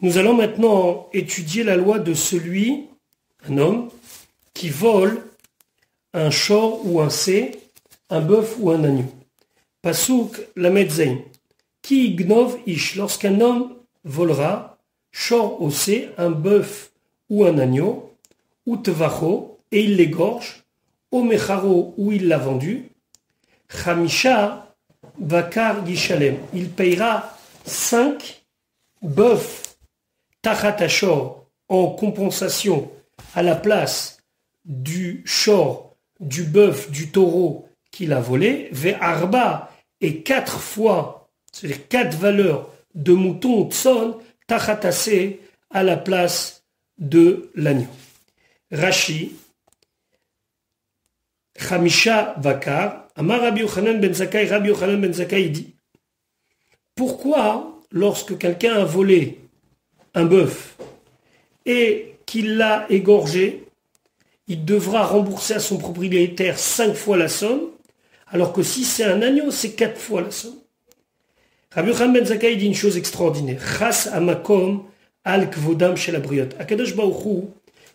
Nous allons maintenant étudier la loi de celui, un homme, qui vole un shor ou un sé, un bœuf ou un agneau. Pasuk lamed zain. Ki ignov ish, lorsqu'un homme volera, shor ou sé, un bœuf ou un agneau, ou tevacho, et il l'égorge, au mecharo, où il l'a vendu, chamisha bakar yishalem, il payera 5 bœufs tachat shor en compensation à la place du shor, du bœuf, du taureau qu'il a volé, ve'arba, et 4 fois, c'est-à-dire 4 valeurs de mouton tson, tachatase à la place de l'agneau. Rashi, Chamisha Vakar, Amar Rabbi Yochanan ben Zakkai dit, pourquoi lorsque quelqu'un a volé un bœuf et qu'il l'a égorgé, il devra rembourser à son propriétaire 5 fois la somme, alors que si c'est un agneau, c'est 4 fois la somme. Rabbi Yochanan ben Zakkai dit une chose extraordinaire. Chas amakom al kvodam shel abriot. Akadosh Baruch Hu,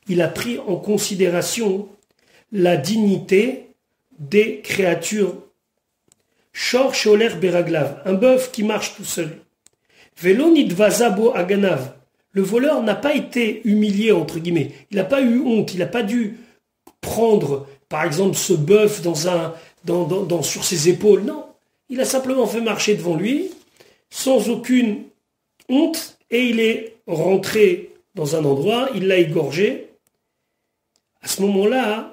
il a pris en considération la dignité des créatures. Shor sheoler beraglav, un bœuf qui marche tout seul. Velo nidvazabo aganav, le voleur n'a pas été humilié, entre guillemets. Il n'a pas eu honte, il n'a pas dû prendre, par exemple, ce bœuf sur ses épaules. Non, il a simplement fait marcher devant lui, sans aucune honte, et il est rentré dans un endroit, il l'a égorgé. À ce moment-là,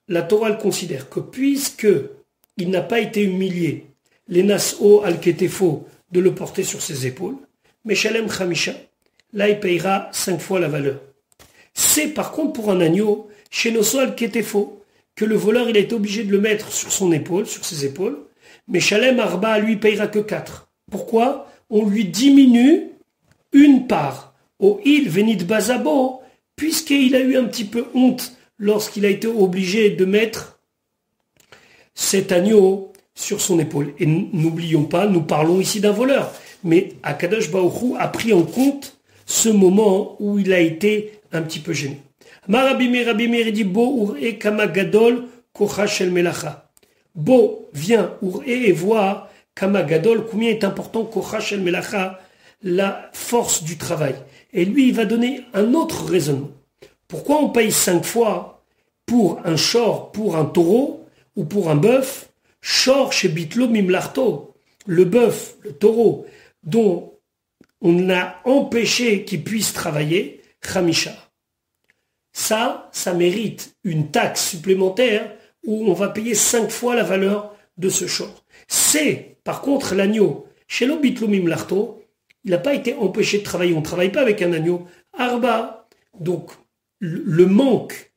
la Torah considère que puisque il n'a pas été humilié, les nas'o al-ketefo, de le porter sur ses épaules, mais shalem chamisha, là il payera 5 fois la valeur. C'est par contre pour un agneau, chez noso al-ketefo, que le voleur il est obligé de le mettre sur son épaule, sur ses épaules, mais shalem arba lui payera que 4. Pourquoi? On lui diminue une part. Au il venit bazabo, puisqu'il a eu un petit peu honte lorsqu'il a été obligé de mettre cet agneau sur son épaule. Et n'oublions pas, nous parlons ici d'un voleur. Mais Akadosh Baruch Hu a pris en compte ce moment où il a été un petit peu gêné. Rabbi Meir dit, Bo ur'e kama gadol kocha shel melacha. Bo, viens, ur'e et vois kama gadol, combien est important kocha shel melacha, la force du travail. Et lui, il va donner un autre raisonnement. Pourquoi on paye 5 fois pour un shor, pour un taureau ou pour un bœuf? Shor chez Bitlo Mimlarto, le bœuf, le taureau, dont on a empêché qu'il puisse travailler, Chamisha. Ça mérite une taxe supplémentaire où on va payer 5 fois la valeur de ce shor. C'est, par contre, l'agneau. Chez le Bitlo Mimlarto, il n'a pas été empêché de travailler. On ne travaille pas avec un agneau. Arba, donc, le manque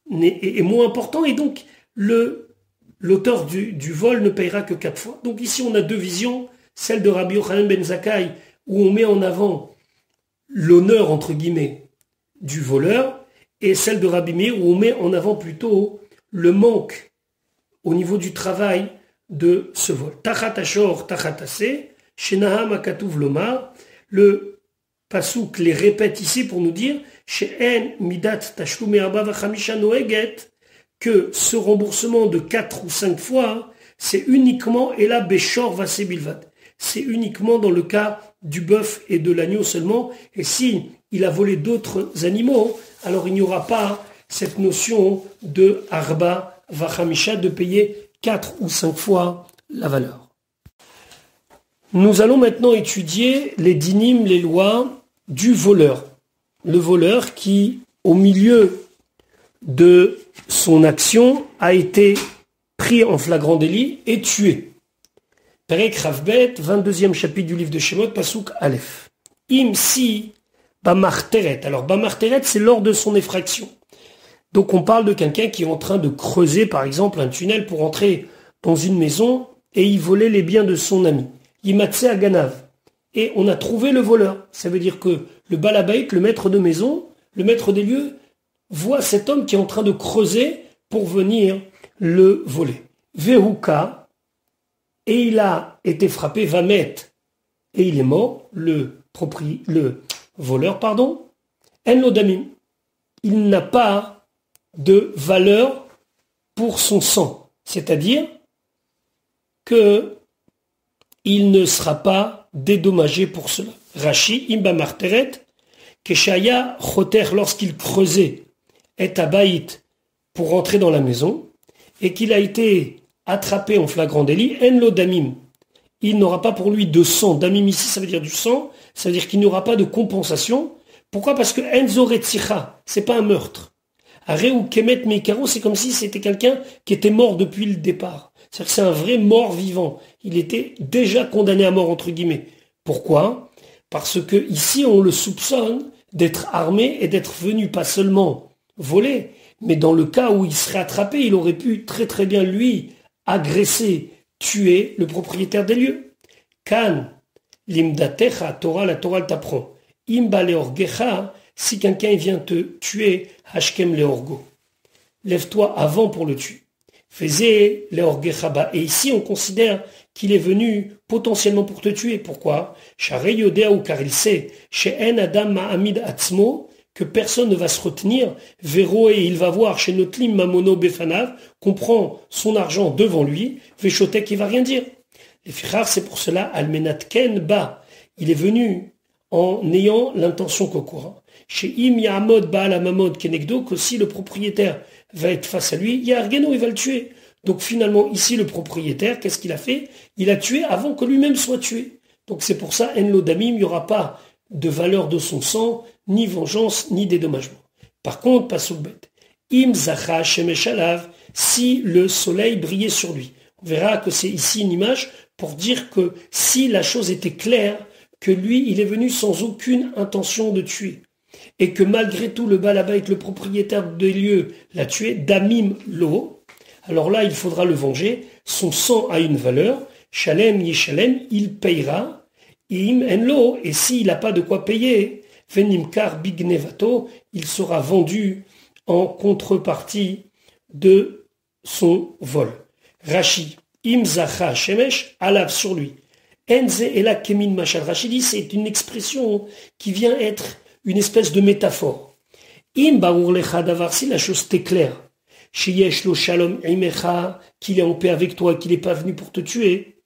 est moins important et donc l'auteur du vol ne payera que 4 fois. Donc ici on a 2 visions, celle de Rabbi Yochanan ben Zakkai où on met en avant l'honneur entre guillemets du voleur et celle de Rabbi Meir où on met en avant plutôt le manque au niveau du travail de ce vol. Tachat ashor, tachat aseh, shenaham akatuv lomar, le Pasuk les répète ici pour nous dire She'en midat tashlum arba v'chamisha noeget, que ce remboursement de 4 ou 5 fois, c'est uniquement, et là, Béchor va bilvad. C'est uniquement dans le cas du bœuf et de l'agneau seulement. Et si il a volé d'autres animaux, alors il n'y aura pas cette notion de arba vachamisha, de payer 4 ou 5 fois la valeur. Nous allons maintenant étudier les dynim, les lois du voleur. Le voleur qui, au milieu de son action, a été pris en flagrant délit et tué. Perek Ravbet, 22e chapitre du livre de Shemot, Pasuk Aleph. Im si Bamarteret. Alors Bamarteret, c'est lors de son effraction. Donc on parle de quelqu'un qui est en train de creuser, par exemple, un tunnel pour entrer dans une maison et y voler les biens de son ami. Yimatse Aganav. Et on a trouvé le voleur. Ça veut dire que le balabait, le maître de maison, le maître des lieux, voit cet homme qui est en train de creuser pour venir le voler. Vehuka, et il a été frappé, Vamet, et il est mort, le voleur, pardon, en lo damim. Il n'a pas de valeur pour son sang. C'est-à-dire que il ne sera pas dédommagé pour cela. Rashi, imba marteret, keshaya choter, lorsqu'il creusait et abaït pour rentrer dans la maison, et qu'il a été attrapé en flagrant délit, en lo damim. Il n'aura pas pour lui de sang. Damim ici, ça veut dire du sang, ça veut dire qu'il n'y aura pas de compensation. Pourquoi? Parce que enzo retzicha, c'est pas un meurtre. Aré ou kemet meikaro, c'est comme si c'était quelqu'un qui était mort depuis le départ. C'est-à-dire que c'est un vrai mort vivant. Il était déjà condamné à mort, entre guillemets. Pourquoi? Parce que ici, on le soupçonne d'être armé et d'être venu pas seulement voler, mais dans le cas où il serait attrapé, il aurait pu très très bien, lui, agresser, tuer le propriétaire des lieux. Kan, limdatecha, Torah, la Torah t'apprend. Imba leorgecha, si quelqu'un vient te tuer, hashkem leorgo. Lève-toi avant pour le tuer. Faisez leorgecha. Et ici, on considère qu'il est venu potentiellement pour te tuer. Pourquoi? Share yodea ou car il sait, chez en adam ma'amid atzmo, que personne ne va se retenir, Véro et il va voir chez Notlim Mamono Befanav, qu'on prend son argent devant lui, Véchotek il va rien dire. Les frères, c'est pour cela, Almenatken Ba, il est venu en ayant l'intention qu'au courant. Chez Im Yahamod Baal Amamod Kenegdo, que si le propriétaire va être face à lui, Yargeno il va le tuer. Donc finalement, ici le propriétaire, qu'est-ce qu'il a fait? Il a tué avant que lui-même soit tué. Donc c'est pour ça, Enlo Damim, il n'y aura pas de valeur de son sang, ni vengeance, ni dédommagement. Par contre, pas sous le bête. Im zacha shemeshalav, si le soleil brillait sur lui. On verra que c'est ici une image pour dire que si la chose était claire, que lui, il est venu sans aucune intention de tuer, et que malgré tout, le balabait, le propriétaire des lieux, l'a tué, damim lo, alors là, il faudra le venger. Son sang a une valeur. Shalem yeshalem, il payera. Im enlo, et s'il n'a pas de quoi payer, venimkar bignevato, il sera vendu en contrepartie de son vol. Rashi, im zacha shemesh, alav sur lui. Enze ela kemin machal. Rashi dit, c'est une expression qui vient être une espèce de métaphore. Im baour lecha davar, si la chose t'est claire, sheyesh lo shalom imecha, qu'il est en paix avec toi, qu'il n'est pas venu pour te tuer,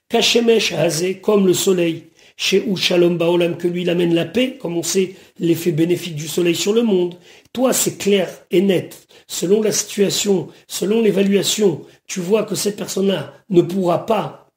kashemesh haze, comme le soleil, chez ou Shalom Baolam, que lui il amène la paix, comme on sait l'effet bénéfique du soleil sur le monde. Toi, c'est clair et net. Selon la situation, selon l'évaluation, tu vois que cette personne-là ne pourra pas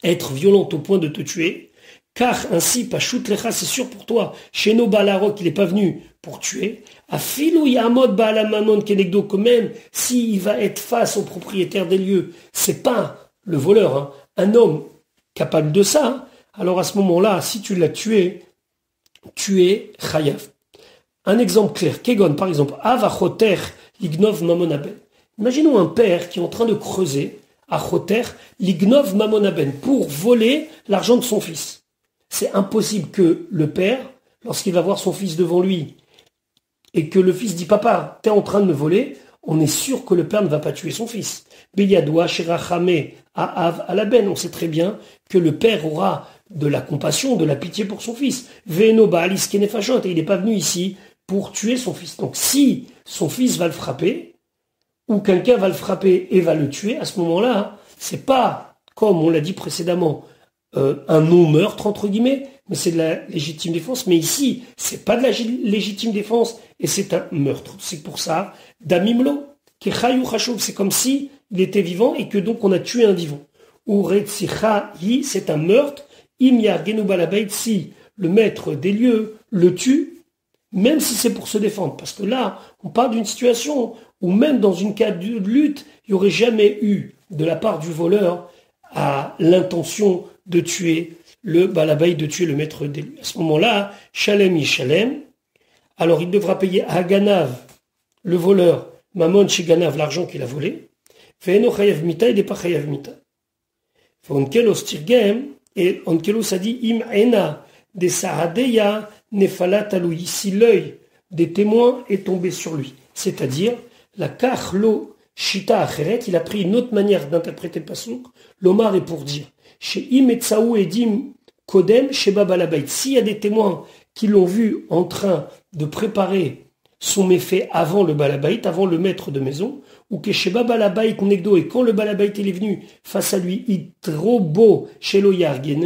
être violente au point de te tuer. Car ainsi, Pashut Lecha, c'est sûr pour toi, chez nos Balarok, il n'est pas venu pour tuer. Afilou Yamod Baalamamon Kenegdo, que même s'il va être face au propriétaire des lieux, c'est pas le voleur, hein, un homme capable de ça, hein. Alors à ce moment-là, si tu l'as tué, tu es chayav. Un exemple clair, Kegon par exemple, Avachoter lignov mamonaben. Imaginons un père qui est en train de creuser, Achoter lignov mamonaben, pour voler l'argent de son fils. C'est impossible que le père, lorsqu'il va voir son fils devant lui, et que le fils dit, papa, t'es en train de me voler, on est sûr que le père ne va pas tuer son fils. Beyadoua, Shirachame, Aav, Alaben, on sait très bien que le père aura de la compassion, de la pitié pour son fils. Veno Baalis Kenefashot, et il n'est pas venu ici pour tuer son fils. Donc si son fils va le frapper, ou quelqu'un va le frapper et va le tuer, à ce moment-là, c'est pas, comme on l'a dit précédemment, un non-meurtre, entre guillemets, mais c'est de la légitime défense. Mais ici, c'est pas de la légitime défense, et c'est un meurtre. C'est pour ça, Damimlo, Kechayou Chashov, c'est comme si il était vivant et que donc on a tué un vivant. Ou Retsichahi, c'est un meurtre. Imyar Genoubalabait, si le maître des lieux le tue, même si c'est pour se défendre. Parce que là, on parle d'une situation où même dans une cas de lutte, il n'y aurait jamais eu, de la part du voleur, à l'intention de tuer le balabay, de tuer le maître des lieux. À ce moment-là, Shalem Yishalem, alors il devra payer à Ganav, le voleur, Mamon chez Ganav, l'argent qu'il a volé, Ve'eno Chayav Mita, il n'est pas Chayav Mita. Fonkelos Tirgem, et Onkelos a dit, Im Ena, de Sahadeya, Nefalat Aloui, si l'œil des témoins est tombé sur lui. C'est-à-dire, la Kachlo Shita Acheret, il a pris une autre manière d'interpréter le pasuk. L'Omar est pour dire, chez Im Etsaou Edim Kodem, chez Babalabait, s'il y a des témoins qui l'ont vu en train de préparer son méfait avant le balabait, avant le maître de maison, ou que chez balabait negdo, et quand le balabait est venu face à lui, itrobo shelo yargeu,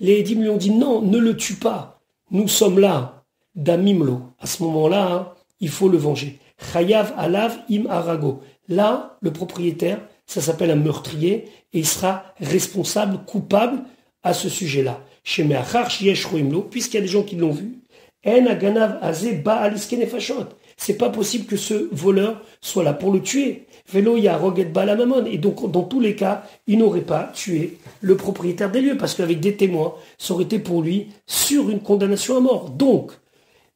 les édim lui ont dit non, ne le tue pas, nous sommes là, damimlo. À ce moment-là, hein, il faut le venger. Chayav alav im arago. Là, le propriétaire, ça s'appelle un meurtrier, et il sera responsable, coupable à ce sujet-là. Chez Meachar Shiesh Roimlo, puisqu'il y a des gens qui l'ont vu, En aganav azé ba aliske nefashot. C'est pas possible que ce voleur soit là pour le tuer. Velo ya roget balamamon. Et donc, dans tous les cas, il n'aurait pas tué le propriétaire des lieux, parce qu'avec des témoins, ça aurait été pour lui sur une condamnation à mort. Donc,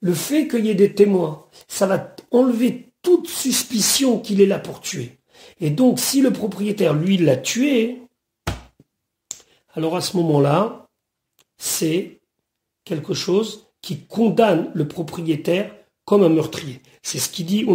le fait qu'il y ait des témoins, ça va enlever toute suspicion qu'il est là pour tuer. Et donc, si le propriétaire, lui, l'a tué, alors à ce moment-là, c'est quelque chose qui condamne le propriétaire comme un meurtrier. C'est ce qu'il dit, il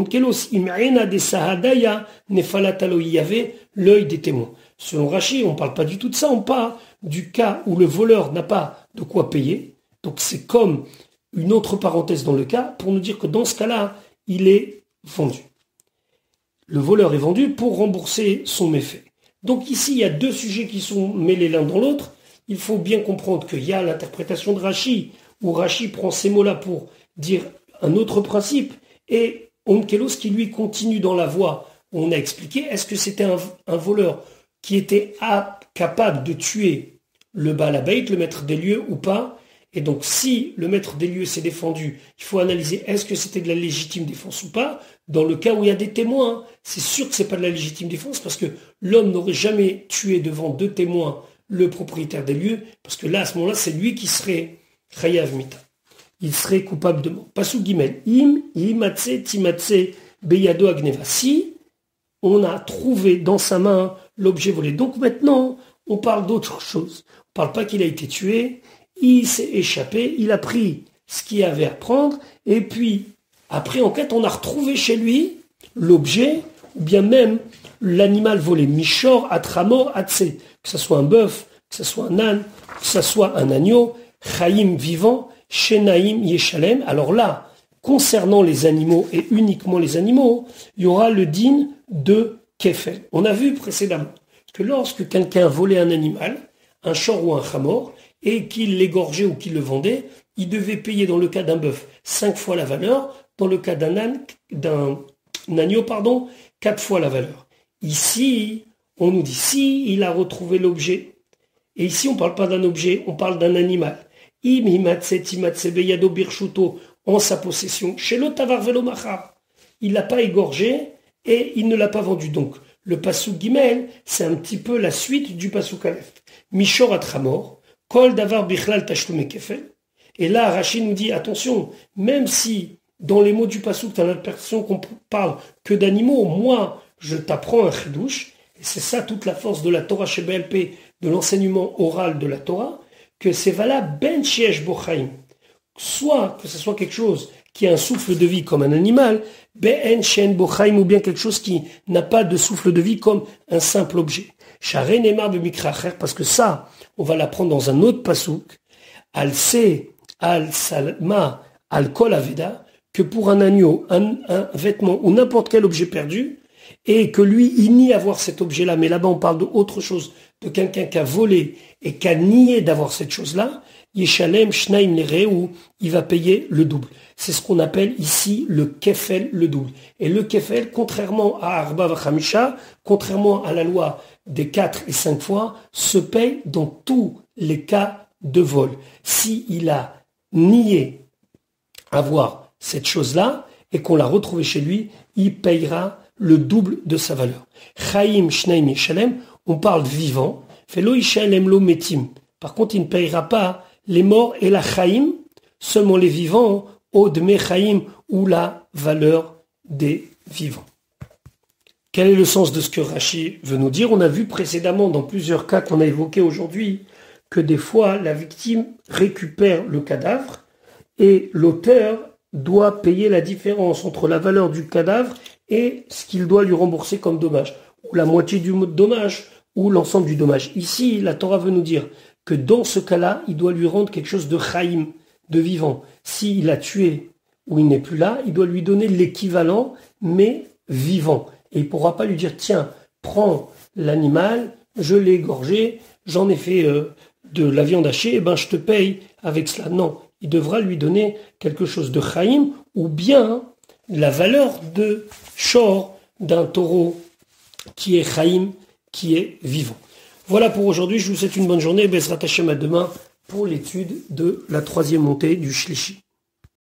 y avait l'œil des témoins. Selon Rachi, on ne parle pas du tout de ça, on parle du cas où le voleur n'a pas de quoi payer. Donc c'est comme une autre parenthèse dans le cas, pour nous dire que dans ce cas-là, il est vendu. Le voleur est vendu pour rembourser son méfait. Donc ici, il y a deux sujets qui sont mêlés l'un dans l'autre. Il faut bien comprendre qu'il y a l'interprétation de Rachi, où Rachi prend ces mots-là pour dire un autre principe, et Onkelos qui lui continue dans la voie où on a expliqué, est-ce que c'était un voleur qui était capable de tuer le balabait, le maître des lieux ou pas? Et donc si le maître des lieux s'est défendu, il faut analyser est-ce que c'était de la légitime défense ou pas. Dans le cas où il y a des témoins, c'est sûr que c'est pas de la légitime défense, parce que l'homme n'aurait jamais tué devant deux témoins le propriétaire des lieux, parce que là, à ce moment-là, c'est lui qui serait chayav mita. Il serait coupable de mort. Pasuk Gimel. Imatse timatse beyado agneva. Si on a trouvé dans sa main l'objet volé. Donc maintenant, on parle d'autre chose. On parle pas qu'il a été tué, il s'est échappé, il a pris ce qu'il y avait à prendre, et puis, après enquête, on a retrouvé chez lui l'objet, ou bien même l'animal volé. Mishor, atramor, atse. Que ce soit un bœuf, que ce soit un âne, que ce soit un agneau, chaim vivant, shenaim yeshalem. Alors là, concernant les animaux et uniquement les animaux, il y aura le din de kefel. On a vu précédemment que lorsque quelqu'un volait un animal, un shor ou un chamor, et qu'il l'égorgeait ou qu'il le vendait, il devait payer dans le cas d'un bœuf 5 fois la valeur, dans le cas d'un agneau, 4 fois la valeur. Ici, on nous dit, si il a retrouvé l'objet, et ici on ne parle pas d'un objet, on parle d'un animal. Im himatse timatse beyado birshuto, en sa possession, chez l'otavar velo machar. Il l'a pas égorgé et il ne l'a pas vendu. Donc, le pasuk gimel, c'est un petit peu la suite du pasuk aleph. Mishor atramor, kol davar bichlal tashlume kefel. Et là, Rachid nous dit, attention, même si dans les mots du pasuk, tu as l'impression qu'on parle que d'animaux, moi, je t'apprends un chidouche, et c'est ça toute la force de la Torah chez BLP, de l'enseignement oral de la Torah, que c'est valable ben shiesh bochaim. Soit que ce soit quelque chose qui a un souffle de vie comme un animal, ben shen bochaim, ou bien quelque chose qui n'a pas de souffle de vie comme un simple objet. Share nemar b'mikracher, parce que ça, on va l'apprendre dans un autre pasuk, al se, al salma, al kol aveda, que pour un agneau, un vêtement ou n'importe quel objet perdu, et que lui, il nie avoir cet objet-là, mais là-bas on parle d'autre chose, de quelqu'un qui a volé et qui a nié d'avoir cette chose-là, Yeshalem Shnaim Lereu, il va payer le double. C'est ce qu'on appelle ici le kefel, le double. Et le kefel, contrairement à Arba Vachamisha, contrairement à la loi des 4 et 5 fois, se paye dans tous les cas de vol. S'il a nié avoir cette chose-là et qu'on l'a retrouvée chez lui, il payera le double de sa valeur. Chaim Shnaim Yeshalem, on parle vivant. Felo Yeshalem lo metim. Par contre, il ne payera pas les morts et la chaim, seulement les vivants, au dme chaim, ou la valeur des vivants. Quel est le sens de ce que Rachi veut nous dire? On a vu précédemment dans plusieurs cas qu'on a évoqués aujourd'hui que des fois la victime récupère le cadavre et l'auteur doit payer la différence entre la valeur du cadavre et ce qu'il doit lui rembourser comme dommage, ou la moitié du dommage, ou l'ensemble du dommage. Ici, la Torah veut nous dire que dans ce cas-là, il doit lui rendre quelque chose de chaim, de vivant. S'il a tué ou il n'est plus là, il doit lui donner l'équivalent, mais vivant. Et il ne pourra pas lui dire, tiens, prends l'animal, je l'ai égorgé, j'en ai fait de la viande hachée, et ben je te paye avec cela. Non, il devra lui donner quelque chose de chaim, ou bien la valeur de shor d'un taureau qui est chaim, qui est vivant. Voilà pour aujourd'hui, je vous souhaite une bonne journée, Bezrat Hashem à demain pour l'étude de la 3e montée du Shlishi.